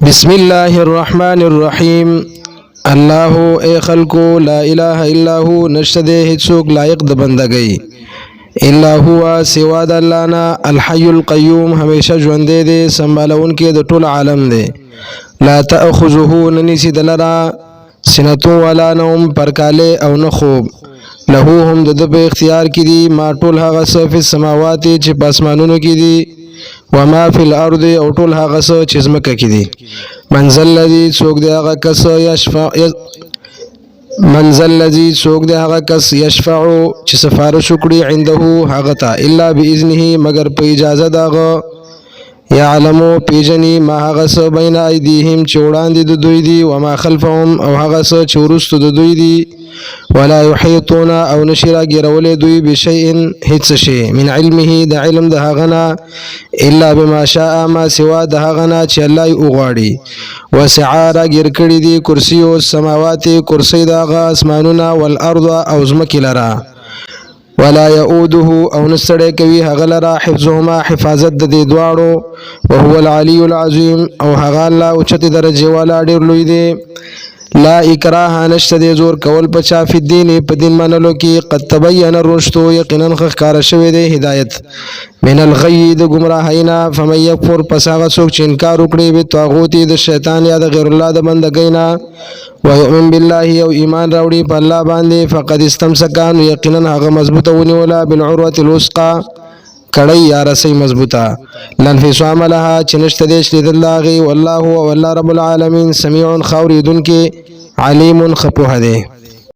بسم الله الرحمن الرحیم. الله اے خلقو لا اله الا هو، نشته هیڅوک لایق د بندګۍ الا هو سوا د الله نه. الحي القيوم، همیشه ژوند دی، سنبالون کې د ټول عالم دی. لا تاخذه، ننسی دلرا سنتو ولا نوم، پرکاله او نه خوب. له هم د په اختیار کې دي ما ټول هغه څه په سماوات چې په اسمانونو کې دي، وما فی الارض او ټول هغه څه چې زمکه کې دي. منزل الذی څوک دی هغه کس یشفع، منزل الذی څوک دی هغه کس یشفع چې سفارش وکړي عنده هغه ته، الا باذنه مگر په اجازه داغه. یعلمو پیجنی ما هغه څه بین ایدیهم چې وړاندې د دوی دي، وما خلفهم او هغه څه چې وروسته د دوی دي. ولا يحيطون او نشرا ګرولې دوی بشیء هیڅ شی من علمه د علم د هغنا، الا بما شاء ما سوا د هغنا چې الله یې وغواړي. وسع را ګر کړي دي کرسی او سماوات، کرسی دغه اسمانونه، والارض او زمکې لرا. ولا يؤوده او نستړی کوي هغه لرا حفظهما، حفاظت د دې دواړو. وهو العلي العظیم، او هغه الله اوچته درجه والا ډیر لوی دی. لا اکراه، نشته دی زور کول پچا فی الدین، په دین منلو کې. قد تبین الرشد، یقینا ښکار شوی دی هدایت، من الغی د گمراهینا. فمن یکفر، پس هغه څوک چې انکار وکړي به طاغوت د شیطان یا د غیر الله د بندګۍ نه، ويؤمن بالله او ایمان راوړي په الله باندې، فقد استمسک، یقینا هغه مضبوطه ونیوله بالعروة الوثقا، کړی یا رسی مضبوطه. لنفصام لها، چې نشته دی شلید الله. والله او الله رب العالمین سمیع خاوریدونکې، علیم خپوه دی.